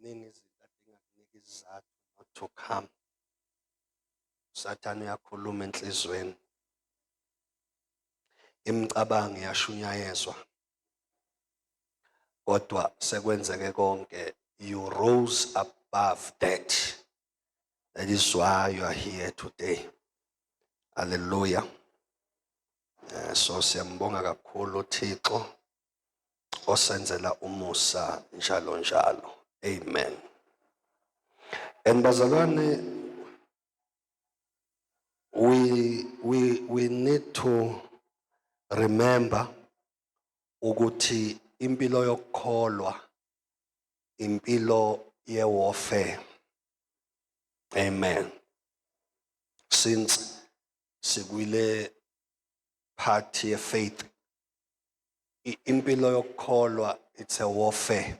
ziningi izinto adinga isizathu not to come. Usathane uyakhuluma enhlizweni. Imicabango iyashunyayezwa. Kodwa sekwenzeke konke, you rose above that. That is why you are here today. Hallelujah. So siyambonga kakhulu uThixo osenzela umusa njalo njalo. Amen. And bazalwane, we need to remember ukuthi impilo yokukholwa impilo ye-warfare. Amen. Since sikwile part ye-faith, impilo yokukholwa, it's a warfare.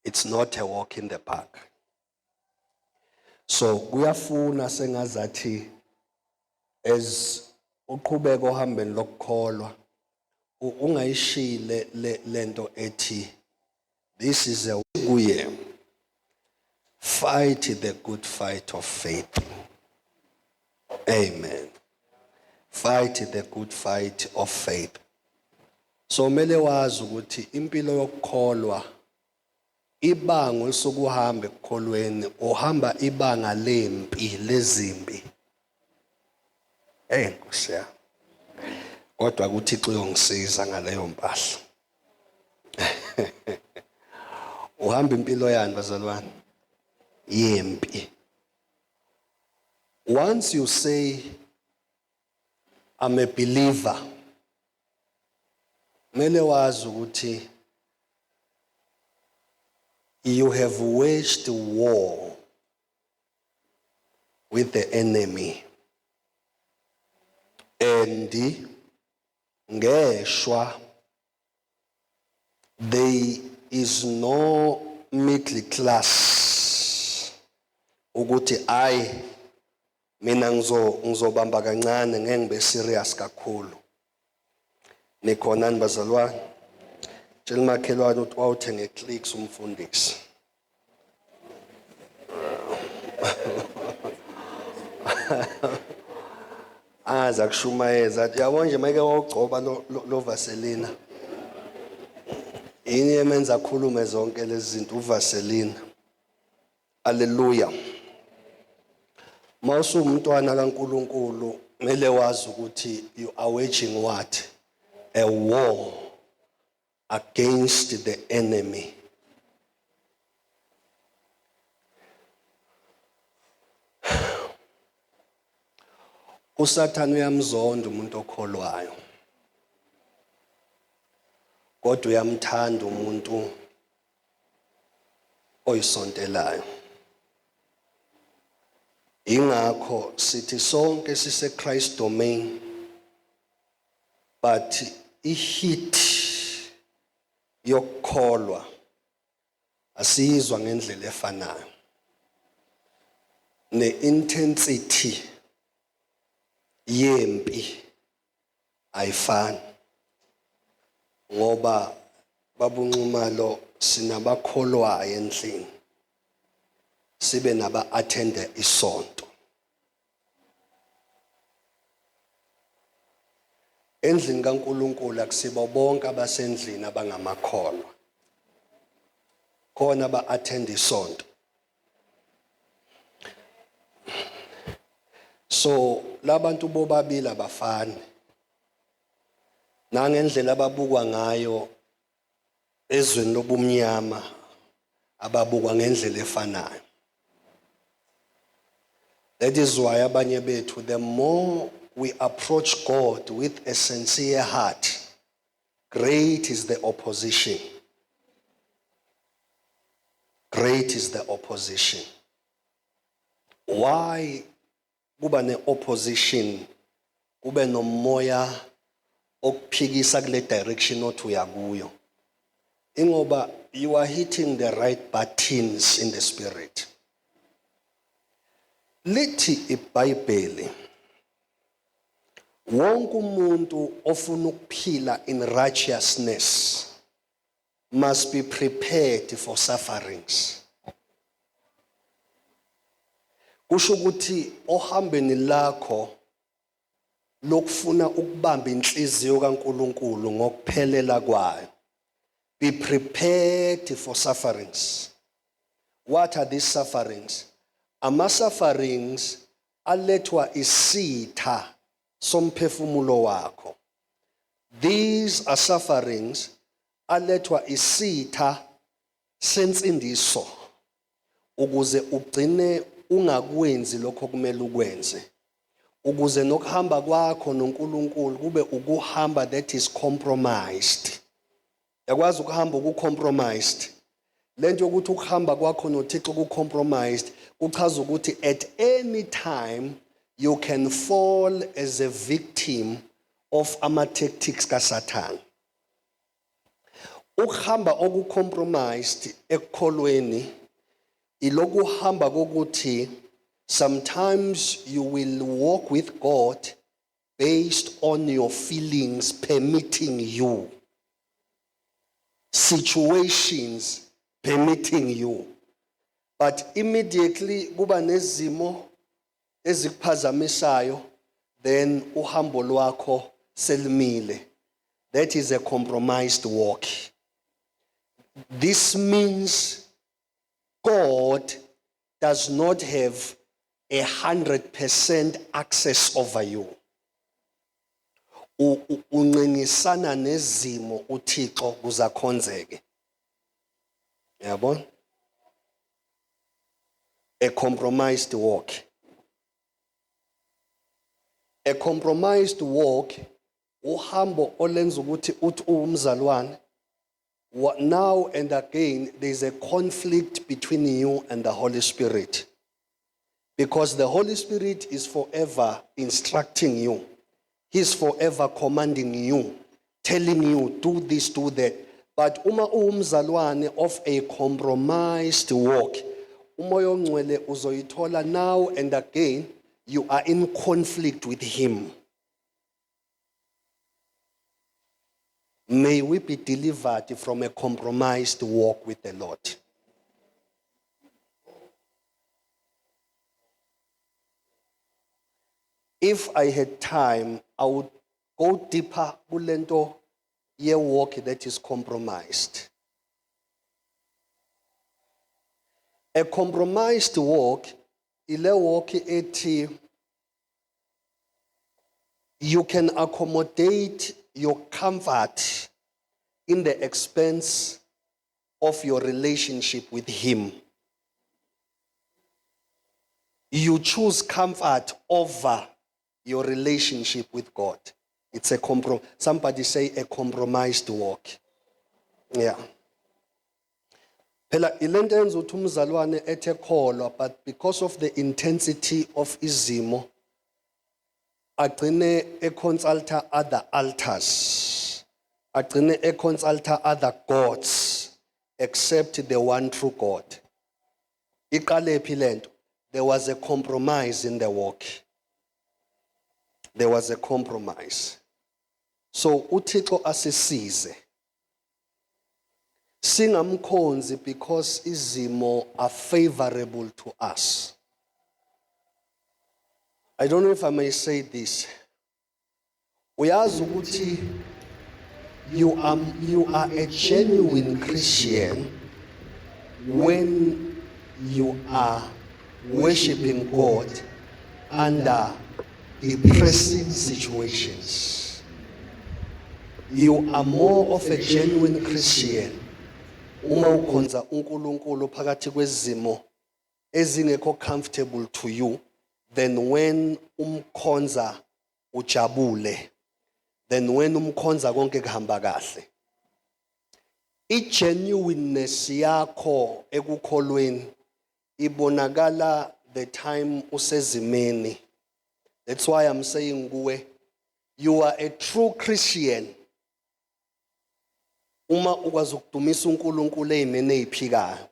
It's not a walk in the park. So kuyafuna sengazathi as uqhubeka ohambeni lokukholwa ungayishile lento ethi this is a kuye fight the good fight of faith. Amen. Fight the good fight of faith. So mele wazi ukuthi impilo yokukholwa ibanga esokuhamba ekukholweni uhamba ibanga lempi lezimpi. Nkosi yami. Kodwa uThixo uyongisiza ngaleyo mpahla. Uhamba impilo yani bazalwane? Yempi. Once you say I'm a believer, mele wazi ukuthi you have waged war with the enemy. And ngeshwa, there is no middle class. Ukuthi mina ngizobamba kancane ngeke ngibe serious kakhulu. Nikhona bazalwane? Tshela umakhelwane ukuthi wawuthenge clicks umfundisi. Aza kushumayeza athi yabo nje mayike wawugcoba lo Vaseline. Yini emenza akhulume zonke lezi zinto uVaseline. Hallelujah. Mawusu umntwana kaNkulunkulu mele wazi ukuthi you are waging what? A war against the enemy. Usathane uyamzonda umuntu okholwayo. Kodwa uyamthanda umuntu oyisontelayo. Ingakho sithi sonke sise Christ domain, but ihit yokukholwa asizwa ngendlela efanayo. Ne-intensity yempi ayifani. Ngoba babunxumalo sinabakholwayo endlini. Sibe naba-attende isonto. Endlini kaNkulunkulu akusibo bonke abasendlini abangamakholwa. Khona ba-attende isonto. So labantu bobabili abafani. Nangendlela ababukwa ngayo ezweni lobumnyama ababukwa ngendlela efanayo. That is why abanye bethu, the more we approach God with a sincere heart, great is the opposition. Great is the opposition. Why kuba ne-opposition? Kube nomoya okuphikisa kule direction othi uyakuyo. Ingoba you are hitting the right buttons in the spirit. Lithi iBhayibheli, wonke umuntu ofuna ukuphila in righteousness must be prepared for sufferings. Kusho ukuthi ohambeni lakho lokufuna ukubamba inhliziyo kaNkuluNkulu ngokuphelela kwayo, be prepared for sufferings. What are these sufferings? Ama-sufferings alethwa isitha somphefumulo wakho. These are sufferings alethwa isitha sensindiso ukuze ugcine ungakwenzi lokho kumele ukwenze, ukuze nokuhamba kwakho noNkulunkulu kube ukuhamba that is compromised. Yakwazi ukuhamba uku-compromised. Lento ukuthi ukuhamba kwakho noThixo ku-compromised kuchaza ukuthi at any time you can fall as a victim of ama-tactics kaSathane. Ukuhamba oku-compromised ekukholweni ilokuhamba kokuthi sometimes you will walk with God based on your feelings permitting you, situations permitting you, but immediately kuba nezimo ezikuphazamisayo, then uhambo lwakho selimile. That is a compromised walk. This means God does not have 100% access over you. Unqinisana nezimo uThixo kuzakhonzeke. Yabona? A compromised walk. A compromised walk, uhambo olenza ukuthi uthi umzalwane, now and again there is a conflict between you and the Holy Spirit. Because the Holy Spirit is forever instructing you. He's forever commanding you, telling you, do this, do that. But uma umzalwane of a compromised walk, umoya ongcwele uzoyithola now and again, you are in conflict with him. May we be delivered from a compromised walk with the Lord. If I had time, I would go deeper kulento ye walk that is compromised. A compromised walk, ile walk eti you can accommodate your comfort in the expense of your relationship with him. You choose comfort over your relationship with God. It's a somebody say a compromised walk. Yeah. Phela ilento enza uthi umzalwane ethe kholwa, but because of the intensity of izimo agcine econsulta other altars, agcine econsulta other gods except the one true God. Iqale phi lento? There was a compromise in the walk. There was a compromise. So uThixo asisize. Singamkhonzi because izimo are favorable to us. I don't know if I may say this. Uyazi ukuthi you are a genuine Christian when you are worshiping God under depressing situations. You are more of a genuine Christian uma ukhonza uNkulunkulu phakathi kwezimo ezingekho comfortable to you than when umkhonza ujabule, than when umkhonza konke kuhamba kahle. I-genuineness yakho ekukholweni ibonakala the time usezimeni. That's why I'm saying kuwe, you are a true Christian uma ukwazi ukudumisa uNkulunkulu ezimeni eziphikayo.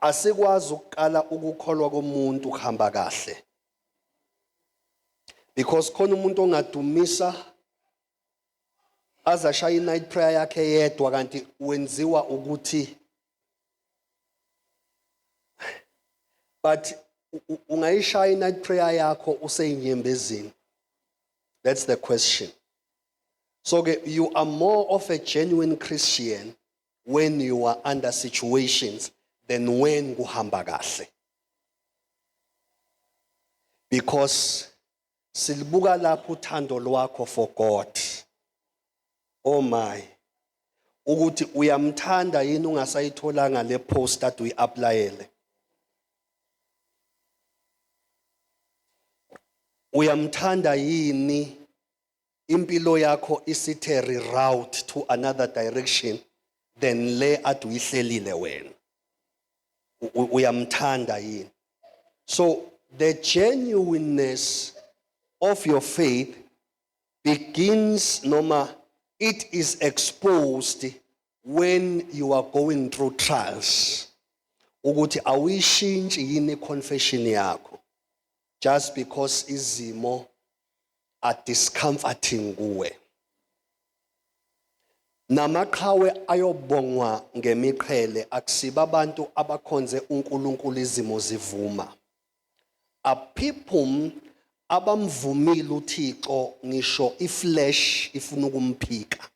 Asikwazi ukuqala ukukholwa komuntu kuhamba kahle. Because khona umuntu ongadumisa azashaya night prayer yakhe yedwa kanti wenziwa ukuthi but ungayishaya night prayer yakho useyinyembezini. That's the question. So you are more of a genuine Christian when you are under situations than when kuhamba kahle. Because silibuka lapho uthando lwakho for God. Oh my. Ukuthi uyamthanda yini ungasayitholanga le post that we applyele. Uyamthanda yini impilo yakho isithe reroute to another direction than le adu ihlelile wena. Uyamthanda yini. So the genuineness of your faith begins it is exposed when you are going through trials. Ukuthi awuyishintshi yini confession yakho just because izimo are discomforting kuwe. Namaqhawe ayobongwa ngemiqhele akusiba abantu abakhonze uNkulunkulu izimo zivuma. A people abamvumile uThixo ngisho iflesh ifuna ukumphika.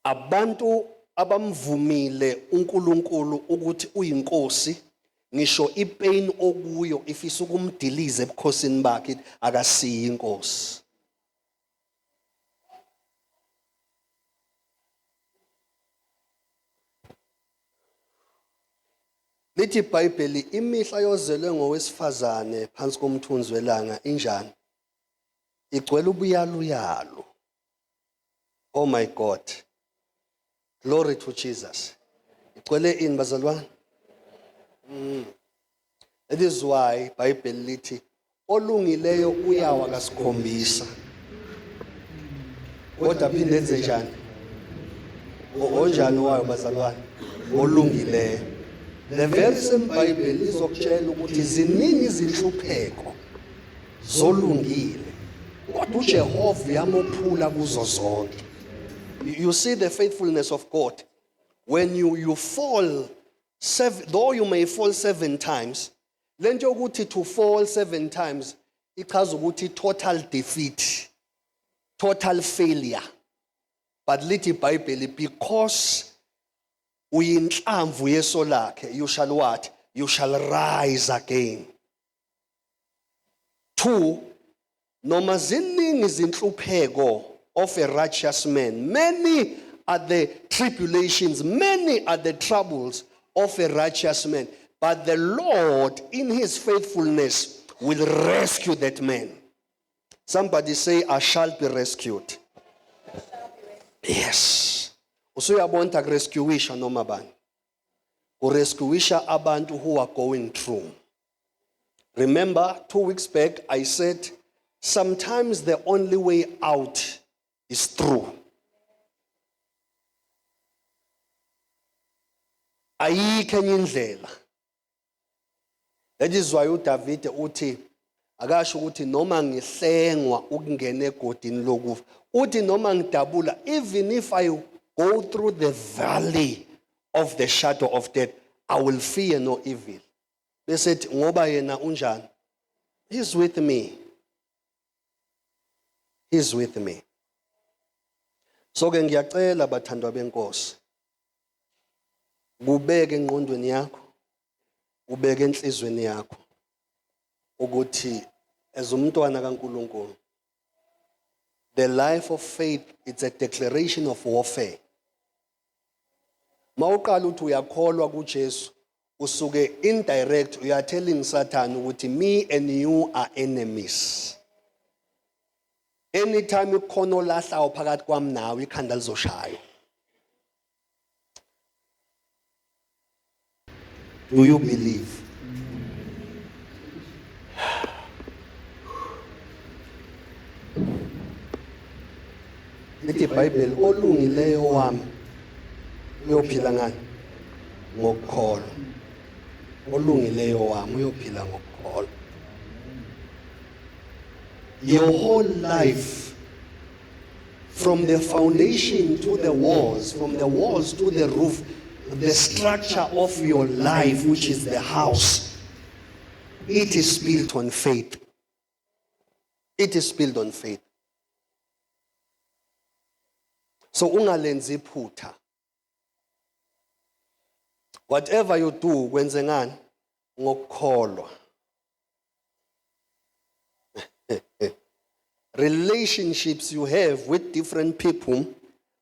Abantu abamvumile uNkulunkulu ukuthi uyinkosi ngisho ipain okuyo ifisa ukumdiliza ebukhosini bakhe akasiyi inkosi. Lithi iBhayibheli imihla yozelwe ngowesifazane phansi komthunzi welanga injani? Igcwele ubuyaluyalu. Oh my God. Glory to Jesus. Igcwele ini bazalwane? That is why iBhayibheli lithi olungileyo uyawa kasikhombisa. Kodwa phinde enze njani? Onjani wayo bazalwane? Olungileyo. The very same Bible izokutshela ukuthi ziningi izinhlupheko zolungile kodwa uJehova uyamophula kuzo zonke. You see the faithfulness of God. When you fall though you may fall 7 times, lento yokuthi to fall 7 times ichaza ukuthi total defeat, total failure. But lithi iBhayibheli because uyinhlamvu yeso lakhe, you shall what? You shall rise again. 2, noma ziningi izinhlupheko of a righteous man. Many are the tribulations, many are the troubles of a righteous man. But the Lord, in his faithfulness, will rescue that man. Somebody say, I shall be rescued. Yes. Usuyabona rescuisha noma bani. Urescuisha abantu who are going through. Remember 2 weeks back I said sometimes the only way out is through. Ayikho enye indlela. That is why uDavid uthi akasho ukuthi noma ngihlengwa ukungena egodini lokufa. Uthi noma ngidabula even if I go through the valley of the shadow of death, I will fear no evil. They said, ngoba yena unjani? He's with me. He's with me. So ke ngiyacela bathandwa benkosi. Kubeke engqondweni yakho, ubeke enhlizweni yakho ukuthi as umntwana kaNkulunkulu, the life of faith, it's a declaration of warfare. Mawuqala uthi uyakholwa kuJesu usuke indirect uya telling Satan ukuthi me and you are enemies. Anytime ukhona olahlayo phakathi kwami nawe ikhanda lizoshaya. Do you believe? Lithi iBhayibheli olungileyo wami uyophila ngani? Ngokukholwa. Olungileyo wami uyophila ngokukholwa. Your whole life from the foundation to the walls, from the walls to the roof, the structure of your life, which is the house, it is built on faith. It is built on faith. So ungalenzi iphutha. Whatever you do, kwenze ngani? Ngokukholwa. Relationships you have with different people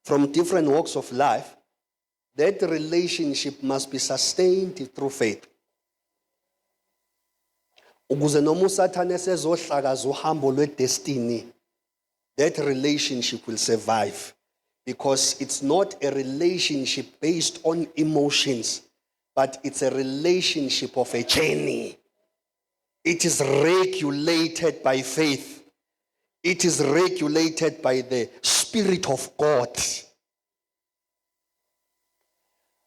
from different walks of life, that relationship must be sustained through faith. Ukuze noma uSathane esezohlakaza uhambo lwedestiny, that relationship will survive, because it's not a relationship based on emotions, but it's a relationship of a journey. It is regulated by faith. It is regulated by the Spirit of God.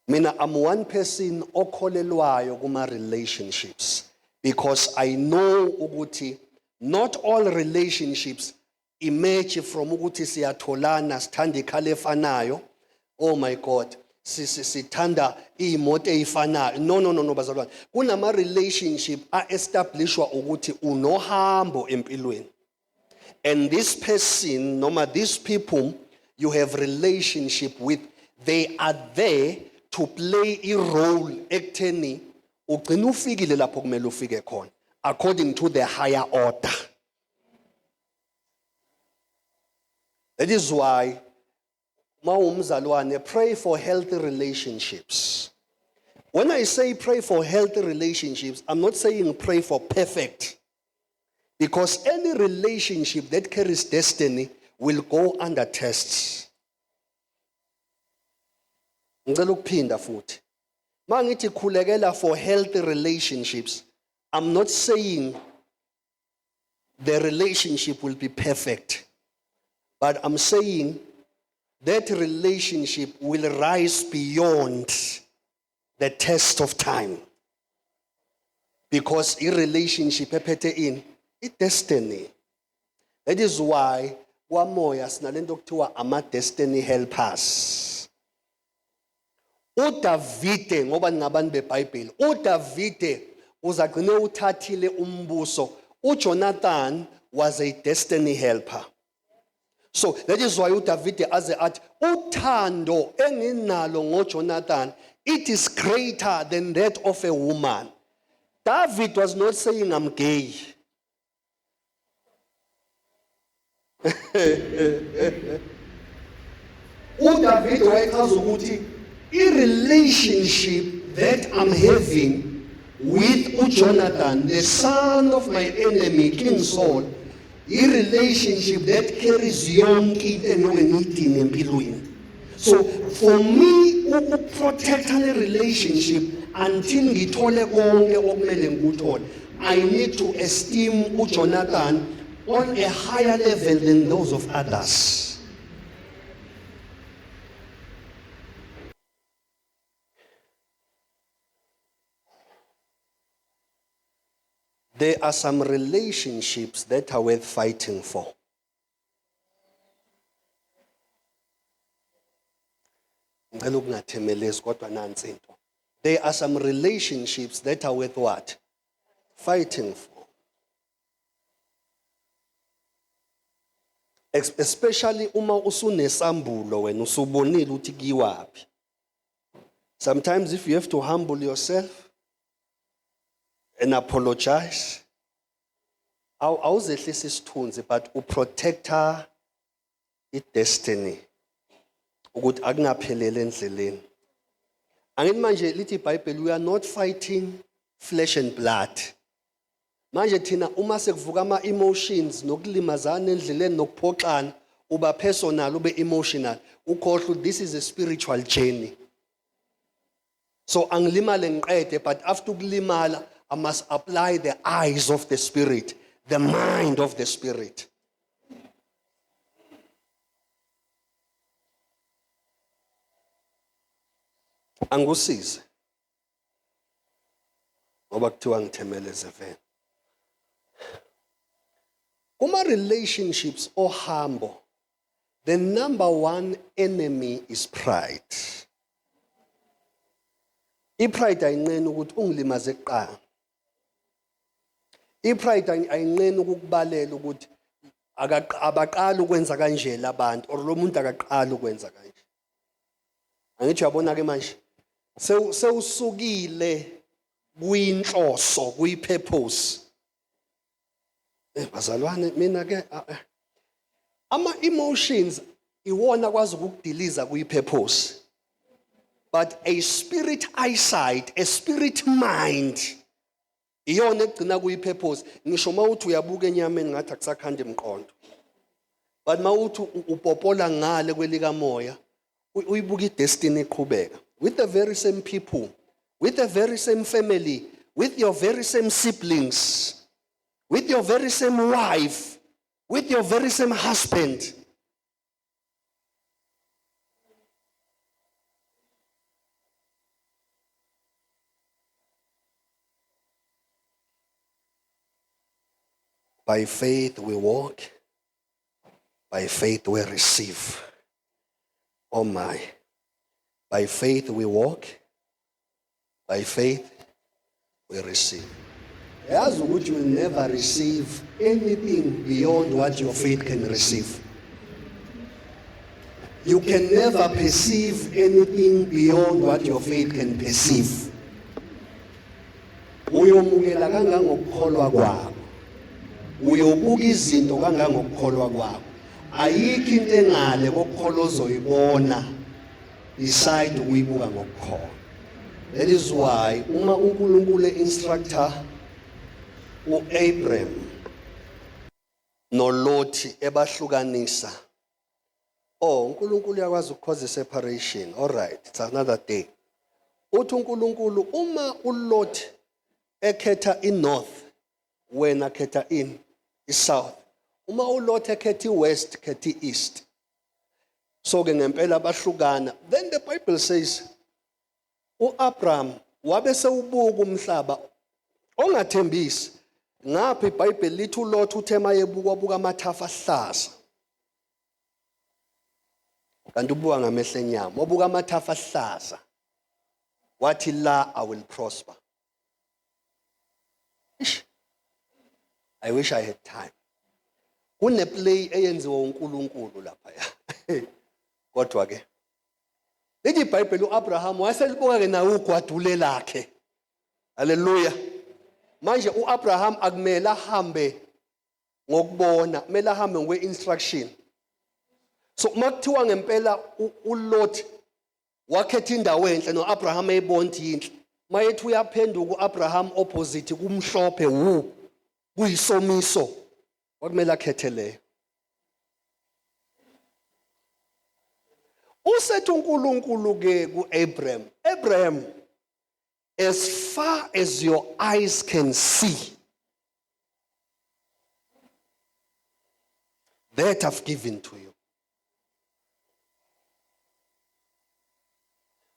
Mina, I'm one person okholelwayo kuma relationships, because I know ukuthi not all relationships emerge from ukuthi siyatholana sithanda ikhale efanayo. Oh my God, sithanda imoto eyifanayo. No bazalwane. Kunama relationship establishwa ukuthi unohambo empilweni. And this person, noma these people you have relationship with, they are there to play a role ekutheni ugcina ufikile lapho kumele ufike khona, according to the higher order. That is why mawumzalwane, pray for healthy relationships. When I say pray for healthy relationships, I'm not saying pray for perfect. Because any relationship that carries destiny will go under tests. Ngicela ukuphinda futhi. Mangithi khulekela for healthy relationships, I'm not saying the relationship will be perfect. But I'm saying that relationship will rise beyond the test of time. Because a relationship ephethe in it's destiny. That is why kwamoya sinalento kuthiwa ama destiny helpers. uDavide ngoba ningabantu beBhayibheli, uDavide uzagcine uthathile umbuso. uJonathan was a destiny helper. So that is why uDavide aze athi uthando enginalo ngoJonathan, it is greater than that of a woman. David was not saying I'm gay. uDavide wayechaza ukuthi i-relationship that I'm having with uJonathan, the son of my enemy, King Saul, i-relationship that carries yonke into enoke ngiyidinge empilweni. So for me, ukuprotecta le relationship until ngithole konke okumele ngikuthole, I need to esteem uJonathan on a higher level than those of others. There are some relationships that are worth fighting for. There are some relationships that are worth what? Fighting for. Especially uma usunesambulo wena usubonile uthi kiwaphi. Sometimes if you have to humble yourself and apologize, awuzehlisa isithunzi, but uprotecta i-destiny ukuthi akungaphelele endleleni. Angithi manje lithi iBhayibheli, we are not fighting flesh and blood. Manje thina uma sekuvuka ama-emotions nokulimazana endleleni nokuphoxana, uba personal ube emotional, ukhohlwa this is a spiritual journey. So angilimale ngiqede, but after ukulimala I must apply the eyes of the Spirit, the mind of the Spirit. Angusise ngoba kuthiwa ngthemeleze vele. Kuma relationships ohambo, The number one enemy is pride. I-pride ayinqeni ukuthi ungilimaze kuqala. I-pride ayinqeni ukukubalela ukuthi abaqala ukwenza kanje labantu or lo muntu akaqala ukwenza kanje. Angithi uyabona ke manje sewusukile kuyinhloso kuyi-purpose. Bazalwane mina ke ama-emotions iwona kwazi ukukudiliza kuyi-purpose. But a spirit eyesight, a spirit mind, iyona egcina kuyi-purpose. Ngisho mawuthi uyabuka enyameni ngathi akusakhanda emqondo. But mawuthi upopola ngale kwelikamoya, uyibuka i-destiny iqhubeka. With the very same people, with the very same family, with your very same siblings, with your very same wife, with your very same husband. By faith we walk, by faith we receive. Oh my. By faith we walk, by faith we receive. As would you never receive anything beyond what your faith can receive. You can never perceive anything beyond what your faith can perceive. Uyomukela kangangokukholwa kwakho. Uyobuka izinto kangangokukholwa kwakho. Ayikho into engale kokukholwa ozoyibona decide ukuyibuka ngokukholwa. That is why uma uNkulunkulu instructor uAbraham noLothi ebahlukanisa. Oh, uNkulunkulu uyakwazi ukukhoza separation. All right, it's another day. Uthi uNkulunkulu uma uLothi ekhetha inorth, wena khetha isouth. Uma uLothi ekhetha iwest, khetha east. So ke ngempela bahlukana. Then the Bible says uAbraham wabe sewubuka umhlaba ongathembisi. Ngapha iBhayibheli lithi uLothi uthe mayebuka amathafa ahlaza. Kanti ubuka ngamehlo enyama, wabuka amathafa ahlaza. Wathi la I will prosper. I wish I had time. Kune play eyenziwa uNkulunkulu lapha. Kodwa ke lithi iBhayibheli uAbraham waselibuka ke nawe ugwadule lakhe. Hallelujah. Manje uAbraham akumele ahambe ngokubona, kumele ahambe ngokwe-instruction. So makuthiwa ngempela uLothi wakhetha indawo enhle noAbraham eyibona inhle. Mayethi uyaphenduka uAbraham opposite kumhlophe kuyisomiso. Wakumele akhethe leyo. Usethi uNkulunkulu ke kuAbraham, Abraham, as far as your eyes can see, that I've given to you.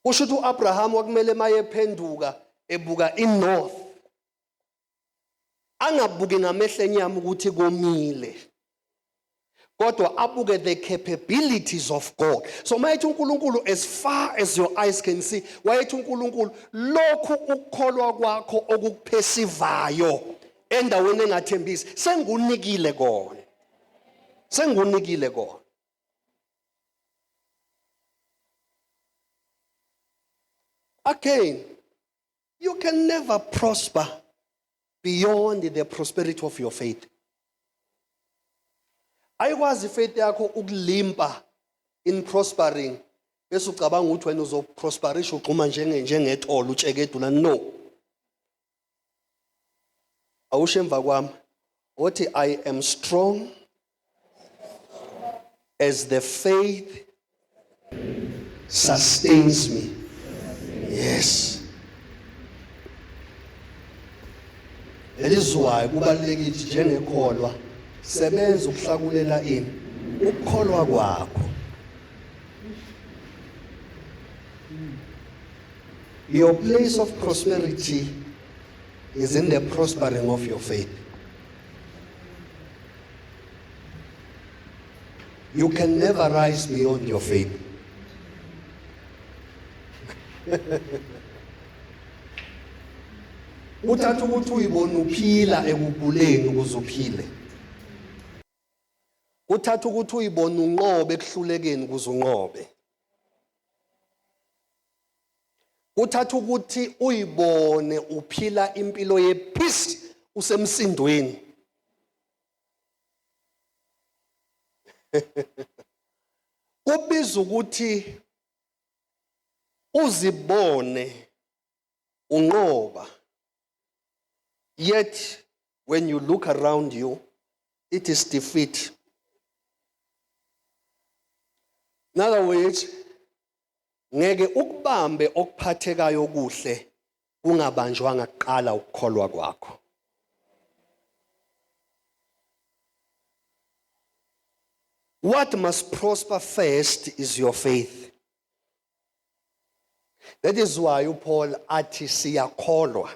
Usho ukuthi uAbraham wakumele mayephenduka ebuka inorth. Angabuki ngamehlo enyama ukuthi komile. Kodwa abuke the capabilities of God. So mayethi uNkulunkulu as far as your eyes can see, wayethi uNkulunkulu lokhu ukukholwa kwakho okukuphesivayo endaweni engathembisi sengunikile kona. Sengunikile kona. Again, you can never prosper beyond the prosperity of your faith. Ayikwazi faith yakho ukulimpa in prospering bese ucabanga ukuthi wena uzoprosperisha ugxuma njengetholo utshekedula. No. Awusho emva kwami othi I am strong as the faith sustains me. Yes. That is why kubalulekile njengekholwa sebenza ukuhlakulela ukukholwa kwakho. Your place of prosperity is in the prospering of your faith. You can never rise beyond your faith. Uthatha ukuthi uyibona uphila ekuguleni ukuze uphile. Uthatha ukuthi uyibona unqobe ekuhlulekeni ukuze unqobe. Uthatha ukuthi uyibone uphila impilo yepeace usemsindweni. Kubiza ukuthi uzibone unqoba. Yet when you look around you, it is defeat. In other words, ngeke ukubambe okuphathekayo kuhle kungabanjwanga kuqala ukukholwa kwakho. What must prosper first is your faith. That is why uPaul athi siyakholwa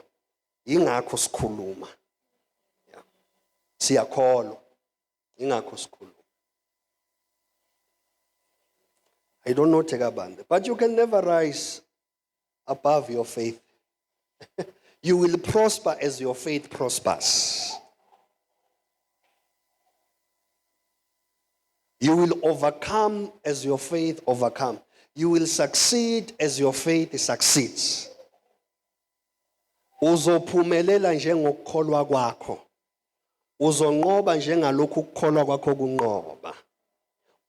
ingakho sikhuluma. Siyakholwa ingakho sikhuluma. I don't know Tegabande, but you can never rise above your faith. You will prosper as your faith prospers. You will overcome as your faith overcomes. You will succeed as your faith succeeds. Uzophumelela njengokukholwa kwakho. Uzonqoba njengalokhu ukukholwa kwakho kunqoba.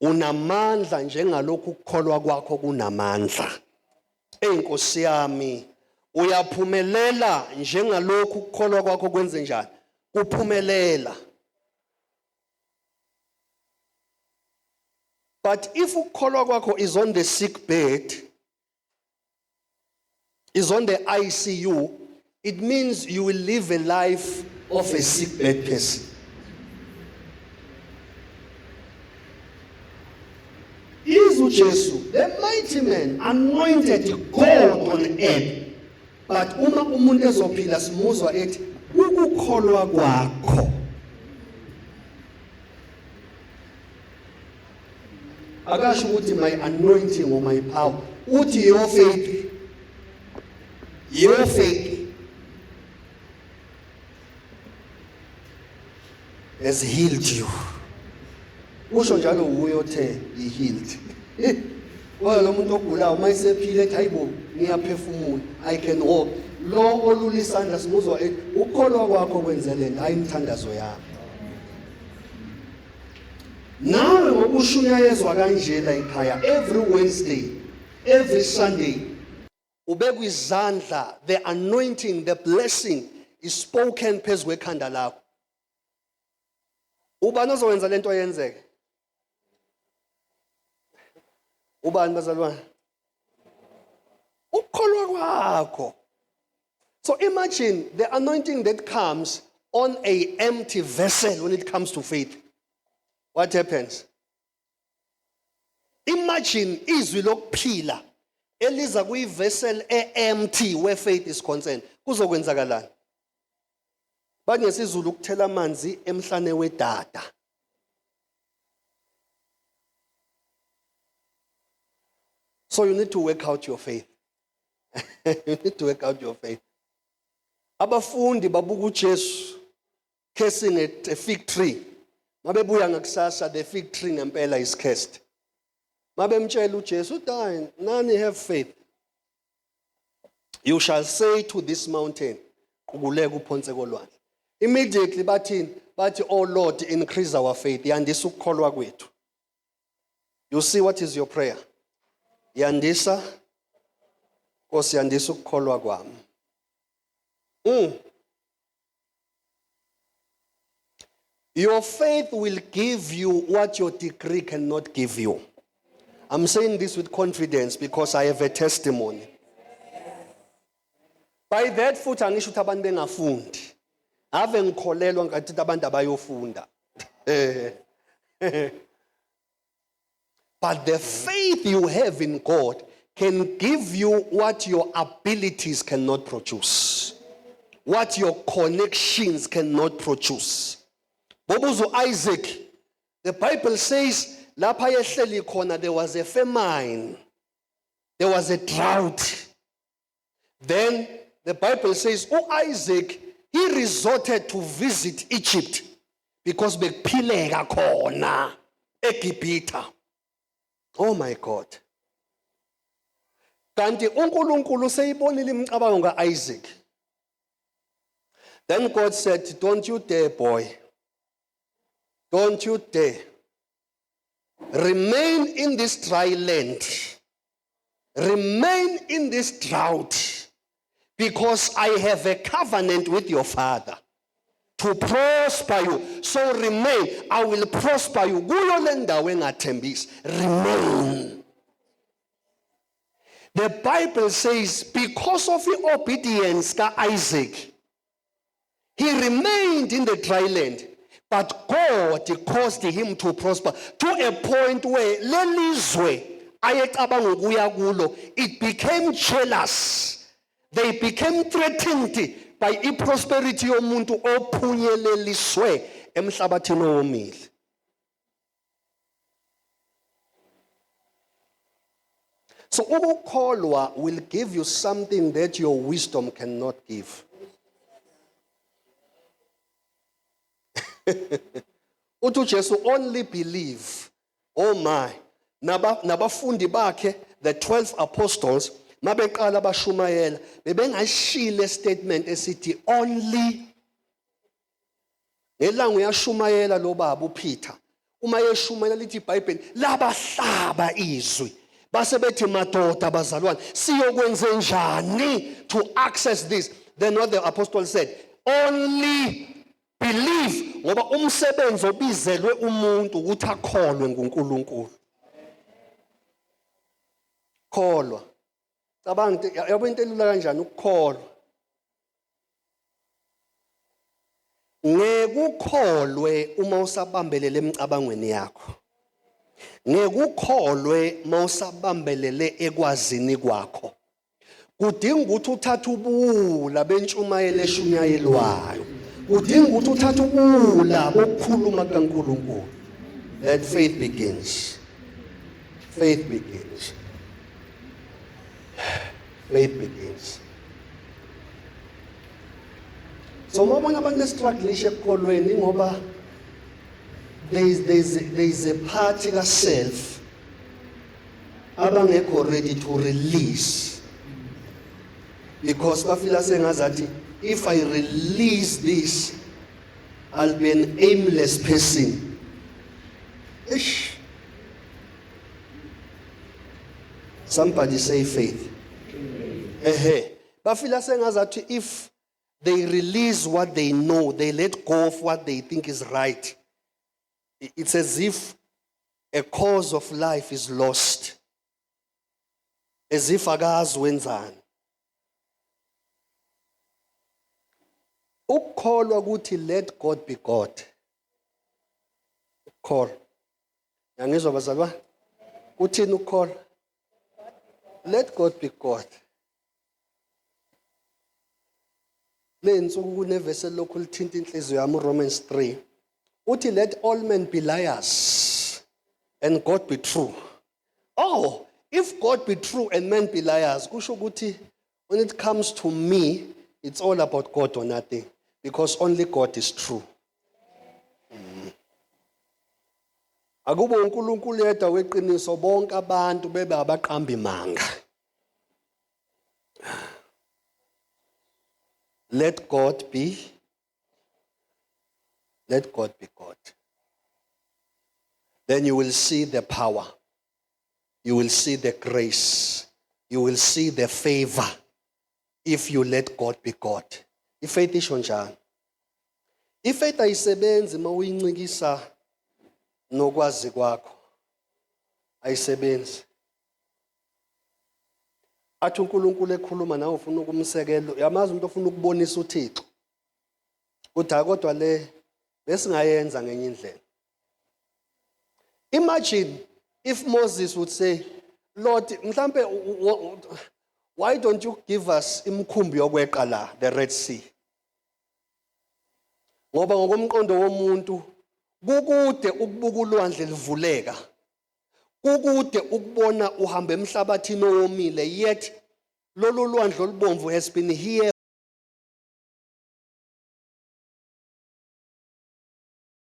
Unamandla njengalokhu ukukholwa kwakho kunamandla. Enkosi yami, uyaphumelela njengalokhu ukukholwa kwakho kwenze njani? Kuphumelela. But if ukukholwa kwakho is on the sick bed, is on the ICU, it means you will live a life of a sick bed person. Jesus, the mighty man, anointed God on earth. But uma umuntu ezophila simuzwa ethi ukukholwa kwakho. Akasho ukuthi my anointing or my power. Uthi your faith. Your faith has healed you. Usho njalo uyothe he healed. Well, lo muntu ogulayo mayisephile ethi hayibo ngiyaphefumula, I can walk. Lo olulisandla simuzwa ethi ukukholwa kwakho kwenzeleni hayi imthandazo yami. Nawe ngokushunyayezwa kanjena ekhaya every Wednesday, every Sunday ubekwa izandla, the anointing, the blessing is spoken phezu kwekhanda lakho. Ubani ozowenza lento yenzeke? Ubani bazalwane? Ukukholwa kwakho. So imagine the anointing that comes on an empty vessel when it comes to faith. What happens? Imagine izwi lokuphila eliza kuyivessel empty where faith is concerned. Kuzokwenzakalani? Bathi ngesizulu ukuthela amanzi emhlane wedada. So you need to work out your faith. You need to work out your faith. Abafundi babuka uJesu cursing at a fig tree. Mabebuya ngakusasa the fig tree ngempela is cursed. Mabemtshela uJesu uthi nani have faith. You shall say to this mountain, quguleka uphonse kolwandle. Immediately bathi oh Lord, increase our faith. Yandisa ukukholwa kwethu. You see what is your prayer? Yandisa Nkosi yandisa ukukholwa kwami. Your faith will give you what your degree cannot give you. I'm saying this with confidence because I have a testimony. By that futhi angisho ukuthi abantu bengafundi. Ave ngikholelwa ngathi abantu abayofunda. But the faith you have in God can give you what your abilities cannot produce. What your connections cannot produce. Bobuzo Isaac, the Bible says, Lapha yehleli khona there was a famine. There was a drought. Then the Bible says, Isaac, he resorted to visit Egypt because bekuphileka khona eGibhithe. Oh my God. Kanti uNkulunkulu seyibonile imicabango kaIsaac. Then God said, don't you dare, boy. Don't you dare. Remain in this dry land. Remain in this drought. Because I have a covenant with your father to prosper you. So remain. I will prosper you. Remain. The Bible says, because of the obedience of Isaac, he remained in the dry land. But God caused him to prosper to a point where it became jealous. They became threatened by the prosperity yomuntu ophunyeleliswe emhlabathini owomile. So ukukholwa will give you something that your wisdom cannot give. Uthi Jesu only believe. Oh my. Nabafundi bakhe, the 12 apostles, mabeqala bashumayela, bebengashile statement esithi only. Ngelanga uyashumayela lo baba uPeter. Uma yeshumayela lithi iBhayibheli labahlaba izwi. Base bethi madoda bazalwane siyokwenza njani to access this. Then what the apostle said, only believe, ngoba umsebenzi obizelwe umuntu ukuthi akholwe nguNkulunkulu. Kholwa. Cabanga yabo into elula kanjani ukukholwa. Ngekukholwe uma usabambelele emicabangweni yakho. Ngekukholwe mawusabambelele ekwazini kwakho. Kudinga ukuthi uthathe ubula bentshumayelo eshunyayelwayo. Kudinga ukuthi uthathe ubula bokukhuluma kaNkulunkulu. That faith begins. Faith begins. Faith begins. So mabona abantu struggle ekukholweni ngoba there is a part of self abangekho ready to release, because bafila sengazathi if I release this I'll be an aimless person. Ish. Somebody say faith. Bafila sengazathi if they release what they know, they let go of what they think is right, it's as if a cause of life is lost. As if akazi wenzani. Ukukholwa ukuthi let God be God. Ukukholwa. Yangizwa bazalwane? Uthini ukukholwa? Let God be God. Lensuku kunevesi lokhu lithinta inhliziyo yami Romans 3. Uthi let all men be liars and God be true. Oh, if God be true and men be liars, kusho ukuthi when it comes to me, it's all about God or nothing, because only God is true. Akubo uNkulunkulu yedwa weqiniso, bonke abantu bebe abaqamba imanga. Let God be God. Then you will see the power. You will see the grace. You will see the favor if you let God be God. Ifaith isho njani? Ifaith ayisebenzi mawuyincikisa nokwazi kwakho. Ayisebenzi. Athi uNkulunkulu ekhuluma nawe ufuna ukumsekelo, yamazi umuntu ofuna ukubonisa uThixo. Kodwa kodwa le besingayenza ngenye indlela. Imagine if Moses would say, Lord, mhlambe why don't you give us imkhumbi yokweqa la, the Red Sea? Ngoba ngokomqondo womuntu kukude ukubuka ulwandle livuleka kukude ukubona uhamba emhlabathini owomile, yet lolu lwandle olubomvu has been here